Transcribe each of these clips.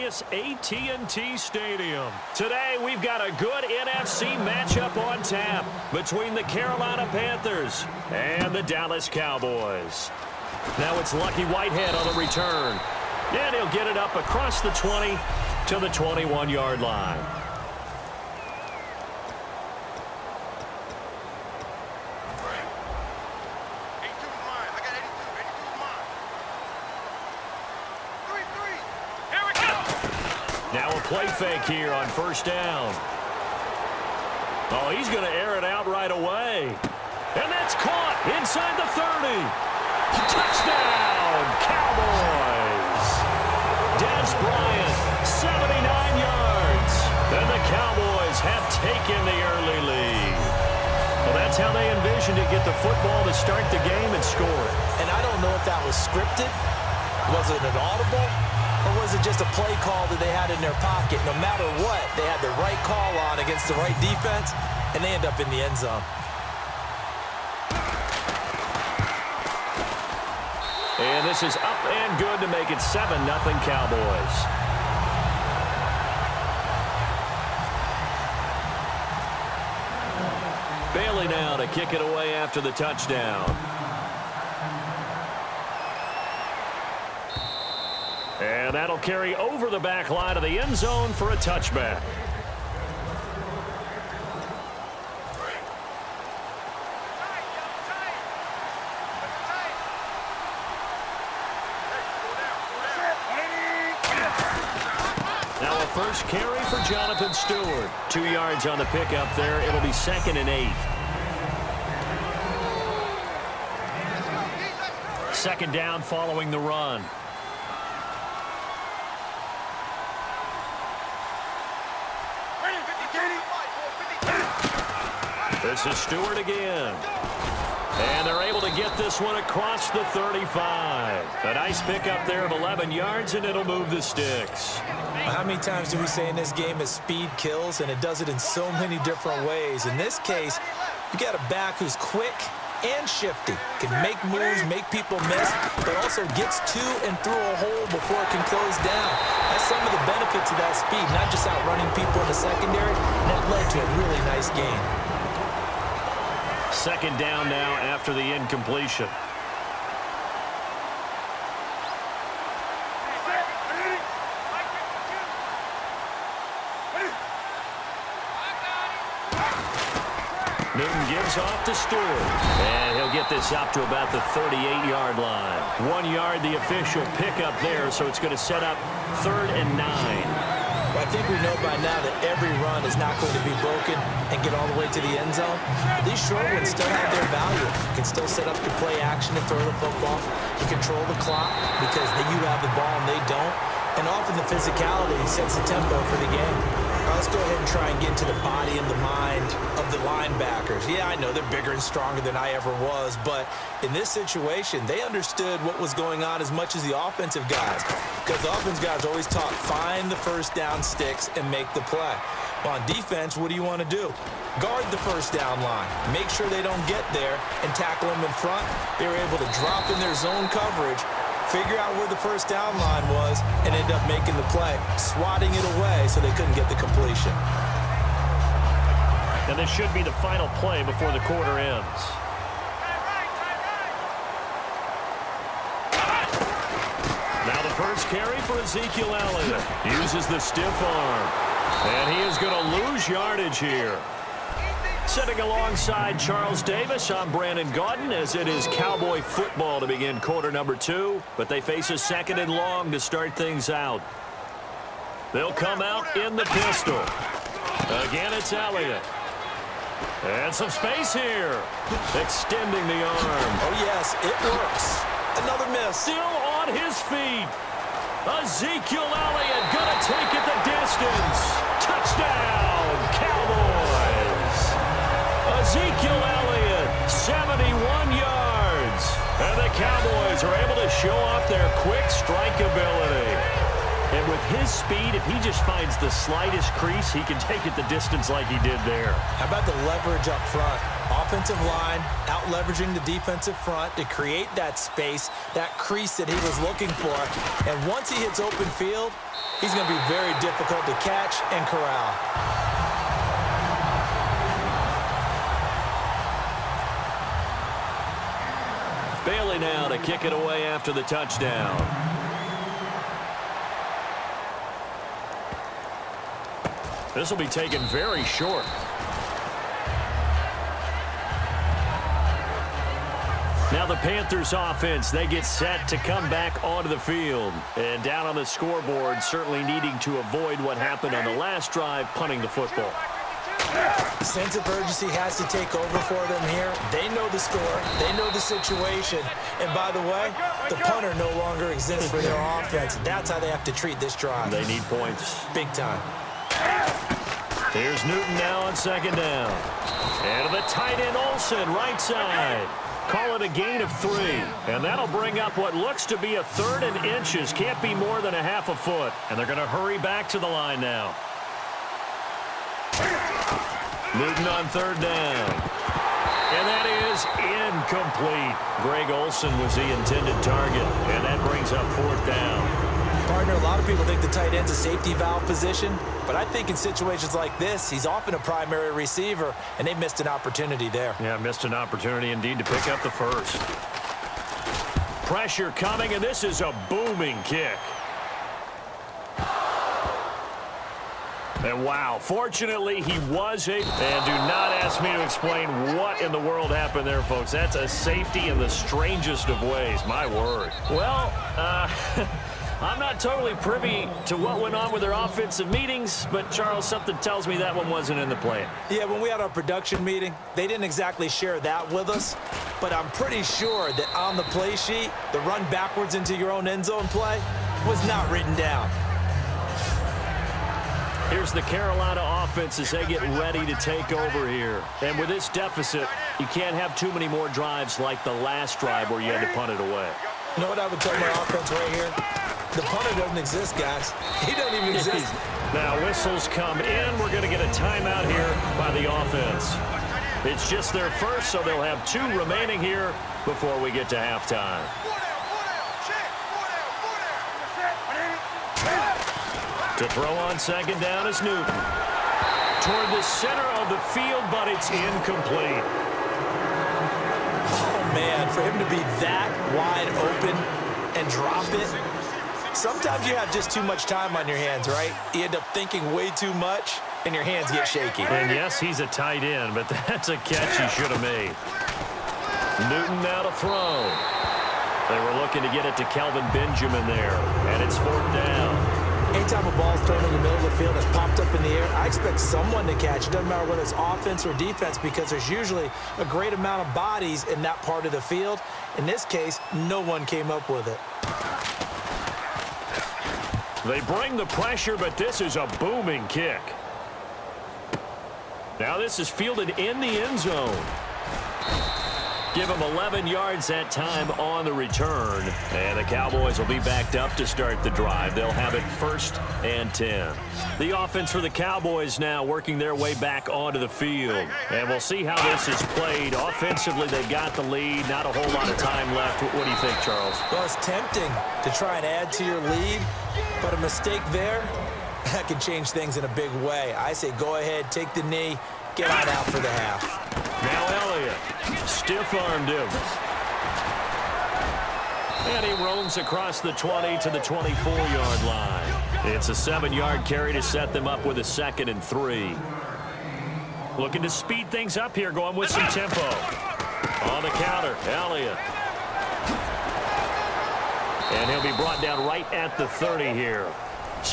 Vegas AT&T Stadium. Today, we've got a good NFC matchup on tap between the Carolina Panthers and the Dallas Cowboys. Now it's Lucky Whitehead on the return. And he'll get it up across the 20 to the 21-yard line. Now a play fake here on first down. Oh, he's going to air it out right away. And that's caught inside the 30. Touchdown, Cowboys. Des Bryant, 79 yards. And the Cowboys have taken the early lead. Well, that's how they envisioned to get the football to start the game and score it. And I don't know if that was scripted. Was it an audible? Or was it just a play call that they had in their pocket? No matter what, they had the right call on against the right defense, and they end up in the end zone. And this is up and good to make it 7-0 Cowboys. Bailey now to kick it away after the touchdown. And that'll carry over the back line of the end zone for a touchback. Now a first carry for Jonathan Stewart. 2 yards on the pickup there. It'll be 2nd and 8. Second down following the run. This is Stewart again. And they're able to get this one across the 35. A nice pickup there of 11 yards, and it'll move the sticks. How many times do we say in this game is speed kills, and it does it in so many different ways. In this case, you got a back who's quick and shifty, can make moves, make people miss, but also gets to and through a hole before it can close down. That's some of the benefits of that speed, not just outrunning people in the secondary, and that led to a really nice game. Second down now after the incompletion. Newton gives off to Stewart. And he'll get this up to about the 38-yard line. 1 yard, the official pickup there, so it's going to set up 3rd and 9. I think we know by now that every run is not going to be broken and get all the way to the end zone. But these short ones still have their value. You can still set up your play action and throw the football. You control the clock because you have the ball and they don't. And often the physicality sets the tempo for the game. Now let's go ahead and try and get into the body and the mind of the linebackers. Yeah, I know they're bigger and stronger than I ever was, but in this situation, they understood what was going on as much as the offensive guys. Because the offensive guys always taught, find the first down sticks and make the play. Well, on defense, what do you want to do? Guard the first down line. Make sure they don't get there and tackle them in front. They were able to drop in their zone coverage, figure out where the first down line was, and end up making the play, swatting it away so they couldn't get the completion. And this should be the final play before the quarter ends. Now the first carry for Ezekiel Elliott. Uses the stiff arm. And he is going to lose yardage here. Sitting alongside Charles Davis, I'm Brandon Gaudin, as it is Cowboy football to begin quarter number 2. But they face a 2nd and long to start things out. They'll come out in the pistol. Again, it's Elliott. And some space here. Extending the arm. Oh, yes, it works. Another miss. Still on his feet. Ezekiel Elliott going to take it the distance. Touchdown, Cowboys. Ezekiel Elliott, 71 yards. And the Cowboys are able to show off their quick strike ability. And with his speed, if he just finds the slightest crease, he can take it the distance like he did there. How about the leverage up front? Offensive line out leveraging the defensive front to create that space, that crease that he was looking for. And once he hits open field, he's going to be very difficult to catch and corral. Bailey now to kick it away after the touchdown. This will be taken very short. Now the Panthers offense, they get set to come back onto the field. And down on the scoreboard, certainly needing to avoid what happened on the last drive, punting the football. Sense of urgency has to take over for them here. They know the score. They know the situation. And by the way, the punter no longer exists for their offense. That's how they have to treat this drive. They need points. Big time. Here's Newton now on second down. And to the tight end, Olsen, right side. Call it a gain of 3. And that'll bring up what looks to be a 3rd and inches. Can't be more than a half a foot. And they're going to hurry back to the line now. Newton on 3rd down. And that is incomplete. Greg Olsen was the intended target. And that brings up 4th down. Partner, a lot of people think the tight end's a safety valve position, but I think in situations like this, he's often a primary receiver, and they missed an opportunity there. Yeah, missed an opportunity indeed to pick up the first. Pressure coming, and this is a booming kick. And wow, fortunately he was able, and do not ask me to explain what in the world happened there, folks. That's a safety in the strangest of ways, my word. Well, I'm not totally privy to what went on with their offensive meetings, but Charles, something tells me that one wasn't in the plan. Yeah, when we had our production meeting, they didn't exactly share that with us, but I'm pretty sure that on the play sheet, the run backwards into your own end zone play was not written down. Here's the Carolina offense as they get ready to take over here. And with this deficit, you can't have too many more drives like the last drive where you had to punt it away. You know what I would tell my offense right here? The punter doesn't exist, guys. He doesn't even exist. Now whistles come in. We're going to get a timeout here by the offense. It's just their first, so they'll have 2 remaining here before we get to halftime. To throw on second down is Newton. Toward the center of the field, but it's incomplete. Oh, man, for him to be that wide open and drop it. Sometimes you have just too much time on your hands, right? You end up thinking way too much, and your hands get shaky. And yes, he's a tight end, but that's a catch he should have made. Newton now to throw. They were looking to get it to Kelvin Benjamin there, and it's 4th down. Anytime a ball's thrown in the middle of the field, it's popped up in the air, I expect someone to catch. It doesn't matter whether it's offense or defense because there's usually a great amount of bodies in that part of the field. In this case, no one came up with it. They bring the pressure, but this is a booming kick. Now this is fielded in the end zone. Give them 11 yards that time on the return. And the Cowboys will be backed up to start the drive. They'll have it 1st and 10. The offense for the Cowboys now working their way back onto the field. And we'll see how this is played. Offensively, they've got the lead. Not a whole lot of time left. What do you think, Charles? Well, it's tempting to try and add to your lead, but a mistake there, that can change things in a big way. I say go ahead, take the knee, get on out for the half. Now Elliott, stiff-armed him. And he roams across the 20 to the 24-yard line. It's a 7-yard carry to set them up with a 2nd and 3. Looking to speed things up here, going with some tempo. On the counter, Elliott. And he'll be brought down right at the 30 here.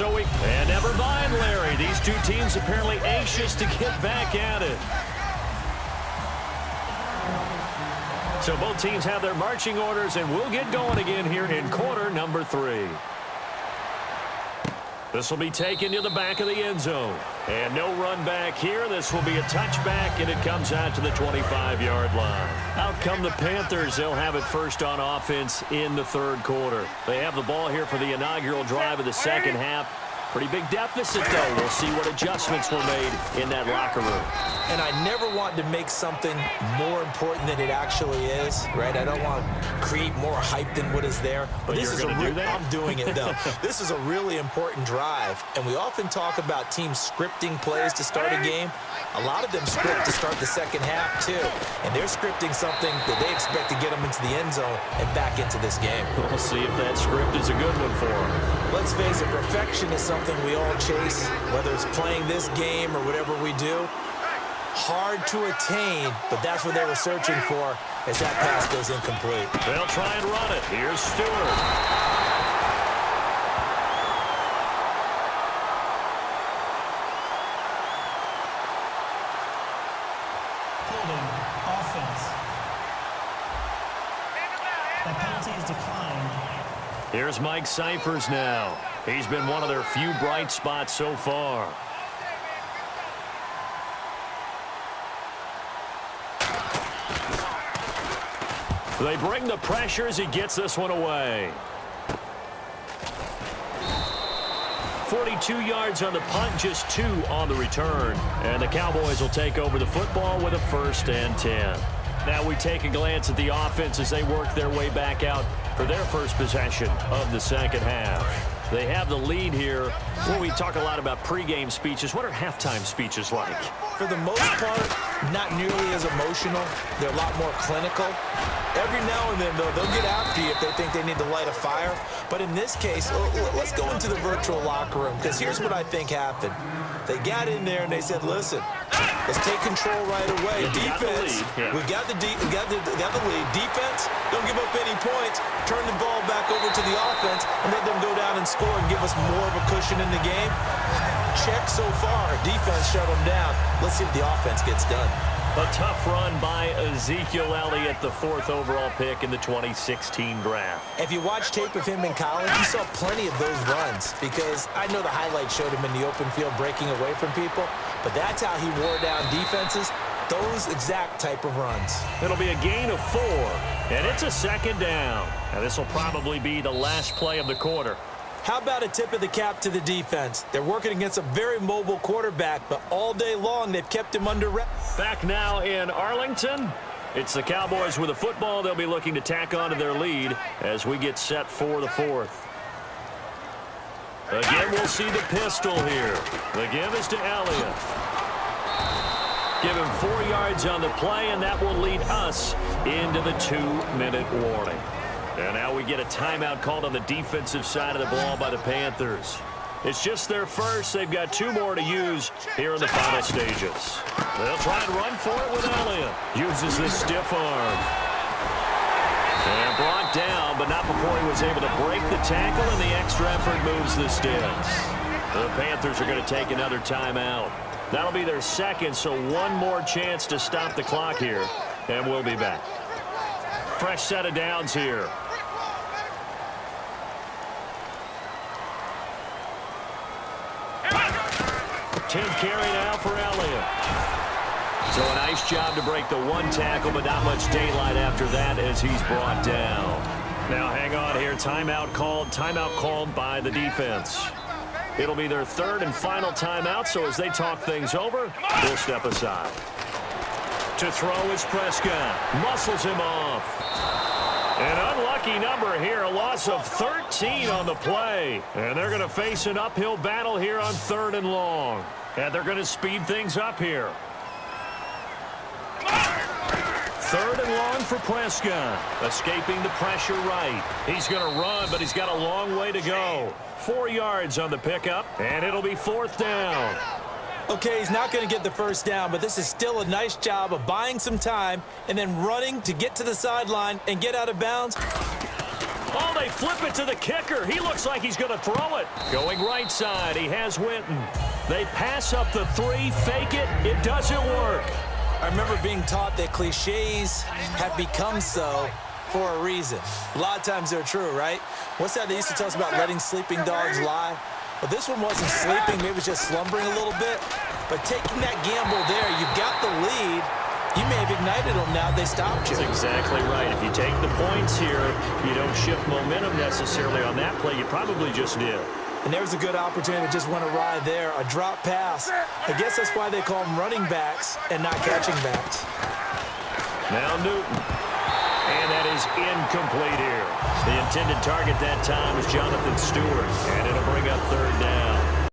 And never mind, Larry. These 2 teams apparently anxious to get back at it. So both teams have their marching orders, and we'll get going again here in quarter number 3. This will be taken to the back of the end zone. And no run back here. This will be a touchback, and it comes out to the 25-yard line. Out come the Panthers. They'll have it first on offense in the 3rd quarter. They have the ball here for the inaugural drive of the 2nd half. Pretty big deficit, though. We'll see what adjustments were made in that locker room. And I never want to make something more important than it actually is, right? I don't want to create more hype than what is there. But this you're is going to do that? I'm doing it, though. This is a really important drive. And we often talk about teams scripting plays to start a game. A lot of them script to start the second half, too. And they're scripting something that they expect to get them into the end zone and back into this game. We'll see if that script is a good one for them. Let's face it, perfection is something we all chase, whether it's playing this game or whatever we do. Hard to attain, but that's what they were searching for as that pass goes incomplete. They'll try and run it. Here's Stewart. Here's Mike Cyphers now. He's been one of their few bright spots so far. They bring the pressure as he gets this one away. 42 yards on the punt, just 2 on the return. And the Cowboys will take over the football with a 1st and 10. Now we take a glance at the offense as they work their way back out for their first possession of the second half. They have the lead here. Well, we talk a lot about pregame speeches. What are halftime speeches like? For the most part, not nearly as emotional. They're a lot more clinical. Every now and then, though, they'll get after you if they think they need to light a fire. But in this case, let's go into the virtual locker room, because here's what I think happened. They got in there and they said, listen, let's take control right away. Defense, we got the lead. Defense, don't give up any points. Turn the ball back over to the offense and let them go down and score and give us more of a cushion in the game. Check so far. Defense shut them down. Let's see if the offense gets done. A tough run by Ezekiel Elliott, the 4th overall pick in the 2016 draft. If you watch tape of him in college, you saw plenty of those runs, because I know the highlights showed him in the open field breaking away from people, but that's how he wore down defenses, those exact type of runs. It'll be a gain of 4, and it's a 2nd down. And this will probably be the last play of the quarter. How about a tip of the cap to the defense? They're working against a very mobile quarterback, but all day long they've kept him under wraps. Back now in Arlington. It's the Cowboys with the football. They'll be looking to tack on to their lead as we get set for the 4th. Again, we'll see the pistol here. The give is to Elliott. Give him 4 yards on the play, and that will lead us into the 2-minute warning. And now we get a timeout called on the defensive side of the ball by the Panthers. It's just their first. They've got 2 more to use here in the final stages. They'll try and run for it with Elliott. Uses the stiff arm. And brought down, but not before he was able to break the tackle, and the extra effort moves the sticks. The Panthers are going to take another timeout. That'll be their 2nd, so 1 more chance to stop the clock here, and we'll be back. Fresh set of downs here. 10th carry now for Elliott. So a nice job to break the 1 tackle, but not much daylight after that as he's brought down. Now hang on here. Timeout called by the defense. It'll be their 3rd and final timeout, so as they talk things over, we'll step aside. To throw is Prescott. Muscles him off. An unlucky number here, a loss of 13 on the play. And they're going to face an uphill battle here on 3rd and long. And they're going to speed things up here. 3rd and long for Prescott. Escaping the pressure right. He's going to run, but he's got a long way to go. 4 yards on the pickup, and it'll be 4th down. Okay, he's not going to get the 1st down, but this is still a nice job of buying some time and then running to get to the sideline and get out of bounds. Oh, they flip it to the kicker. He looks like he's going to throw it. Going right side, he has Winton. They pass up the 3, fake it. It doesn't work. I remember being taught that cliches have become so for a reason. A lot of times they're true, right? What's that they used to tell us about letting sleeping dogs lie? But this one wasn't sleeping, maybe it was just slumbering a little bit. But taking that gamble there, you've got the lead. You may have ignited them now. They stopped you. That's exactly right. If you take the points here, you don't shift momentum necessarily on that play. You probably just did. And there's a good opportunity to just went awry there. A drop pass. I guess that's why they call them running backs and not catching backs. Now Newton. And that is incomplete here. The intended target that time was Jonathan Stewart. And it'll bring up third down.